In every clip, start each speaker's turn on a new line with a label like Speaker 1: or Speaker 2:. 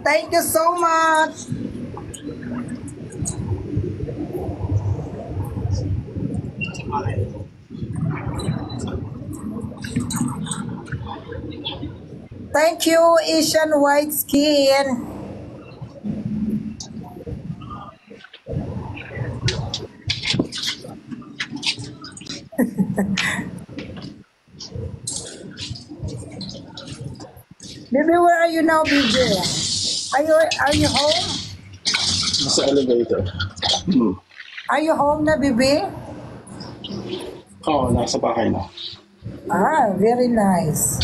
Speaker 1: Thank you so much. Thank you, Asian White Skin. Baby, where are you now, baby? Are you home?
Speaker 2: Nasa elevator.
Speaker 1: Are you home na, baby?
Speaker 2: Oo, nasa bahay na.
Speaker 1: Ah, very nice.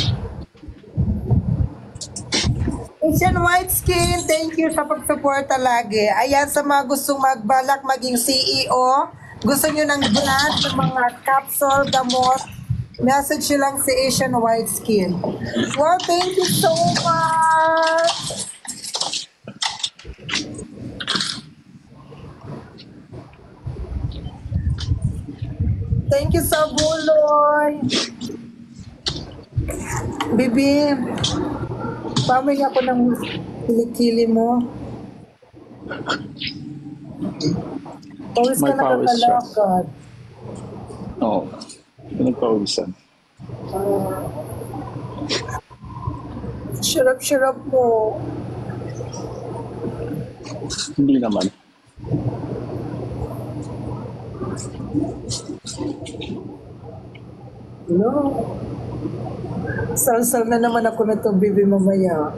Speaker 1: Asian White Skin, thank you sa pagsuporta lagi. Ayan, sa mga gustong magbalak maging CEO, gusto nyo ng brand ng mga capsule, gamot, message nyo lang si Asian White Skin. Well, thank you so much! Thank you sa buloy! Bibi, pamay ako ng kilikili mo. Pawis ka
Speaker 2: May pawis siya.
Speaker 1: nakakalakad.
Speaker 2: Oo. Pinagpawisan.
Speaker 1: Sirap-sirap mo.
Speaker 2: Hindi naman.
Speaker 1: No. Sal-sal na naman ako na itong bibi mamaya.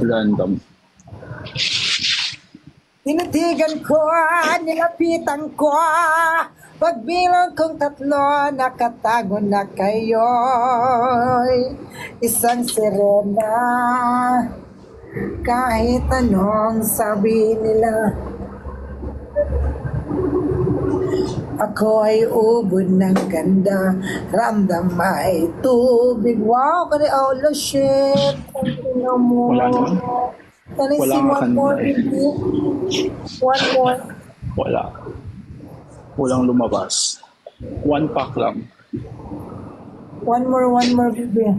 Speaker 2: Random.
Speaker 1: Tinitigan ko, nilapitan ko, pagbilang kong 3, nakatago na kayo'y isang sirena. Kahit anong sabi nila, ako ay ubod ng ganda, ramdam ay tubig. Wow, kani oh, shit. Ano mo?
Speaker 2: Wala na.
Speaker 1: Can I
Speaker 2: Wala
Speaker 1: see
Speaker 2: nga
Speaker 1: one more,
Speaker 2: kanina eh.
Speaker 1: baby? One more.
Speaker 2: Wala. Walang lumabas. 1 pack lang.
Speaker 1: One more, baby.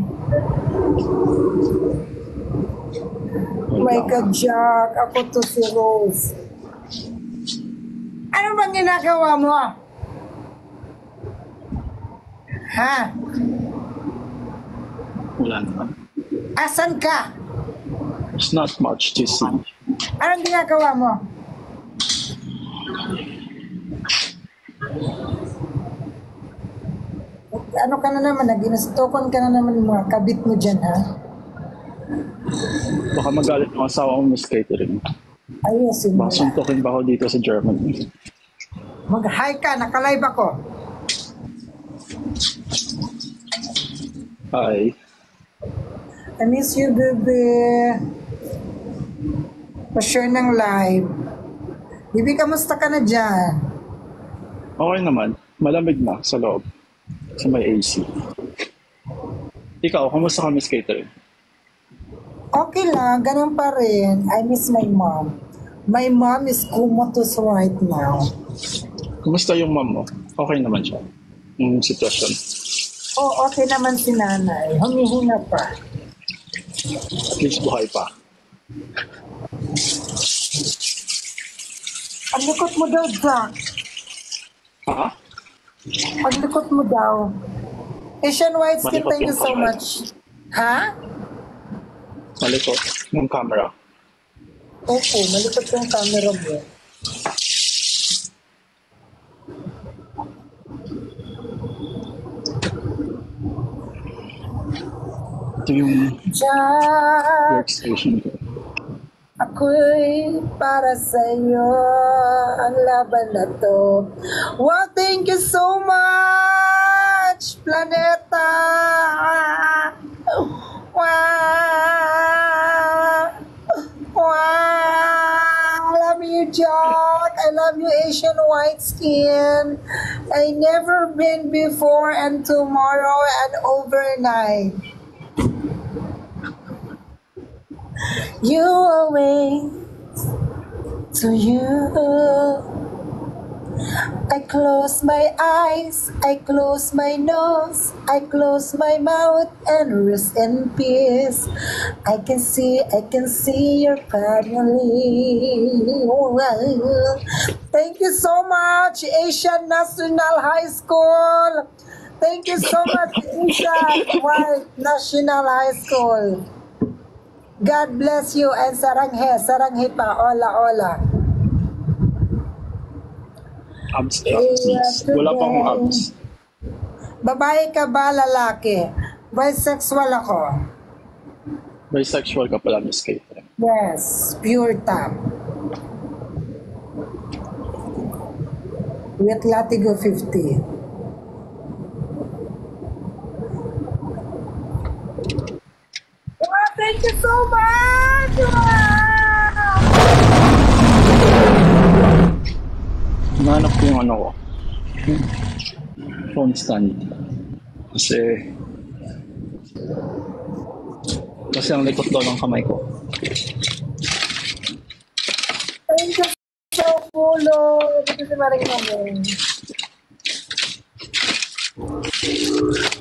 Speaker 1: Oh my God, Jack. Ako to si Rose. Ano bang ginagawa mo? Ha?
Speaker 2: Wala naman.
Speaker 1: Asan ka?
Speaker 2: There's not much to see.
Speaker 1: Anong ginagawa mo? Ano ka na naman? Nag-inastokon ka na naman yung mga kabit mo dyan, ha?
Speaker 2: Baka magalit ng asawa mo, Miss Catering.
Speaker 1: Ayusin mo.
Speaker 2: Baka suntukin ba ako dito sa Germany?
Speaker 1: Mag-hi ka, naka-live ako.
Speaker 2: Hi.
Speaker 1: I miss you, baby. Pa-share ng live. Bibi, kamusta ka na dyan?
Speaker 2: Okay naman. Malamig na sa loob. Sa may AC. Ikaw, kamusta ka, Miss Catering?
Speaker 1: Okay lang, ganun pa rin. I miss my mom. My mom is comatose right now.
Speaker 2: Kumusta yung mom mo? Okay naman siya. Yung sitwasyon.
Speaker 1: Oh, okay naman si nanay. Humihinga pa.
Speaker 2: At least buhay pa.
Speaker 1: Ang likot mo daw, Jack.
Speaker 2: Ha?
Speaker 1: Ang likot mo daw. Asian White Skin,
Speaker 2: Malikot
Speaker 1: thank you
Speaker 2: yung
Speaker 1: so
Speaker 2: kamay.
Speaker 1: much. Ha?
Speaker 2: Malikot ng camera.
Speaker 1: Opo, malikot yung camera mo.
Speaker 2: Ito yung
Speaker 1: Jack,
Speaker 2: workstation ko.
Speaker 1: ako'y para sa'yo ang laban na to. Wow, thank you so much, Planeta! Wow! Wow! I love you, Jack. I love you, Asian White Skin. I never been before and tomorrow and overnight. You always to you. I close my eyes, I close my nose, I close my mouth and rest in peace. I can see your family. Thank you so much, Asian National High School. Thank you so much, Asian White National High School. God bless you and saranghe pa, ola ola.
Speaker 2: Abs ka, sis. Wala pa akong abs.
Speaker 1: Babae ka ba, lalaki? Bisexual ako.
Speaker 2: Bisexual ka pala, Miss Catherine.
Speaker 1: Yes, pure top. With Latigo 50. Wow, thank you so much! Wow!
Speaker 2: Nahanap ko yung ano ko. Phone stand. Kasi ang likot daw ng kamay ko.
Speaker 1: Thank you so much! Ito si Maring namin.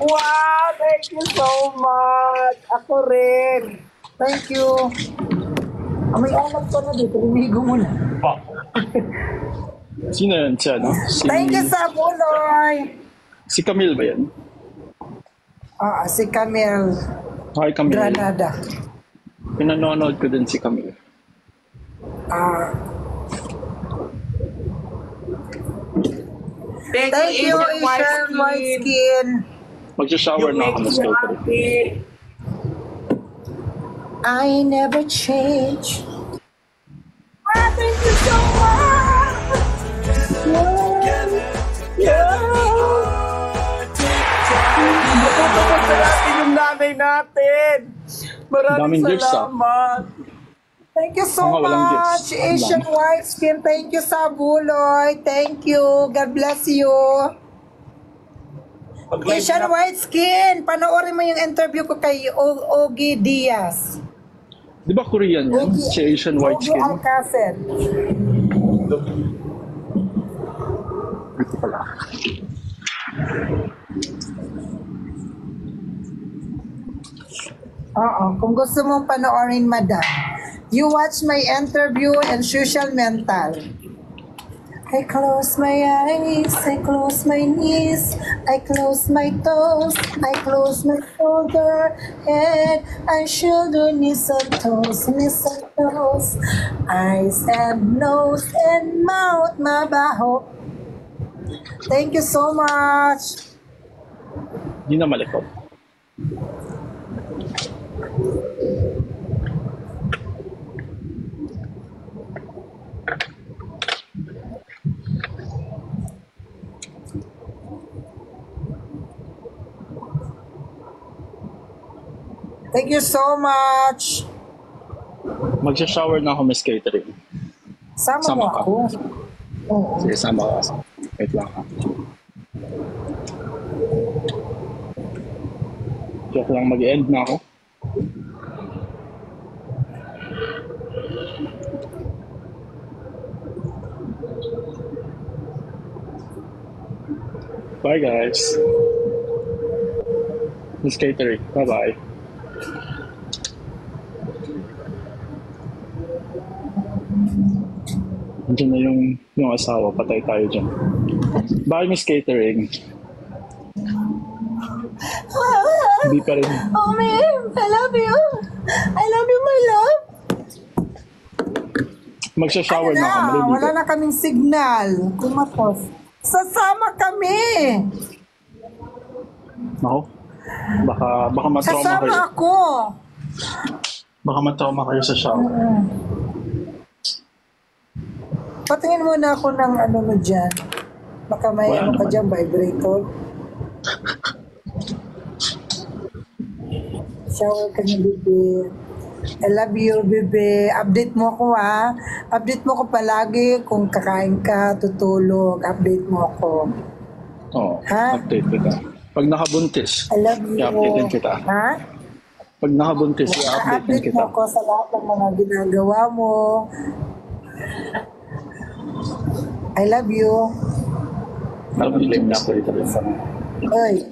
Speaker 1: Wow, thank you so much! Ako rin. Thank you. May alam ko na dito. Lumigo muna.
Speaker 2: Sino yun siya, no?
Speaker 1: Thank you sa buloy.
Speaker 2: Si Camille ba yan?
Speaker 1: Si Camille
Speaker 2: Hi, Camille.
Speaker 1: Granada.
Speaker 2: Pinanonood ko din si Camille.
Speaker 1: Thank you, Asian White Skin.
Speaker 2: Magsha-shower na ako, Miss Catherine.
Speaker 1: I never change. Thank you so much.
Speaker 3: Basta natin yung nanay natin. Maraming
Speaker 2: Daming gifts,
Speaker 3: salamat.
Speaker 1: Thank you so
Speaker 2: Mga walang
Speaker 1: much,
Speaker 2: gifts.
Speaker 1: Asian White Skin. Thank you sa buloy. Thank you. God bless you. Asian White Skin, panoorin mo yung interview ko kay Ogie Diaz.
Speaker 2: Di ba Korean yan? Si Asian White
Speaker 1: Ogie
Speaker 2: Skin?
Speaker 1: Alcacen.
Speaker 2: Ito pala.
Speaker 1: Oo, kung gusto mong panoorin, madam, you watch my interview and social mental. I close my eyes, I close my knees, I close my toes, I close my shoulder, head, and shoulder, knees and toes, eyes and nose and mouth, mabaho. Thank you so much.
Speaker 2: Hindi na malikot.
Speaker 1: Thank you so much.
Speaker 2: Magsha-shower na ako, Miss Catherine.
Speaker 1: Sama
Speaker 2: Sama
Speaker 1: mo
Speaker 2: ka.
Speaker 1: ako. Oo.
Speaker 2: Sige, sama ka. Wait lang ha. Joke lang, mag-end na ako. Bye guys. Miss Catering. Bye-bye. Diyan na yung asawa. Patay tayo dyan. Bye, Miss Catering. Hindi pa rin.
Speaker 1: Oh, ma'am, I love you. I love you, my love.
Speaker 2: Magsha-shower na ako.
Speaker 1: Wala
Speaker 2: Maliligo.
Speaker 1: na kaming signal. Kumatos. Sasama kami.
Speaker 2: Ako? Baka matrauma
Speaker 1: Sasama
Speaker 2: kayo.
Speaker 1: ako.
Speaker 2: Baka matrauma kayo sa shower.
Speaker 1: Patingin muna ako ng ano mo dyan. Baka may
Speaker 2: Wala
Speaker 1: ano ka
Speaker 2: naman.
Speaker 1: dyan, vibrator. Shower ka na, bebe. I love you, bebe. Update mo ako, ha? Update mo ko palagi kung kakain ka, tutulog. Update mo ako.
Speaker 2: Oo,
Speaker 1: Ha?
Speaker 2: update kita. Pag nakabuntis,
Speaker 1: I love you.
Speaker 2: i-update din kita.
Speaker 1: Ha?
Speaker 2: Pag nakabuntis, i-update din
Speaker 1: I-update
Speaker 2: kita.
Speaker 1: mo ako sa lahat ng mga ginagawa mo. I love you.
Speaker 2: Love you, Miss Kuya.
Speaker 1: Oy.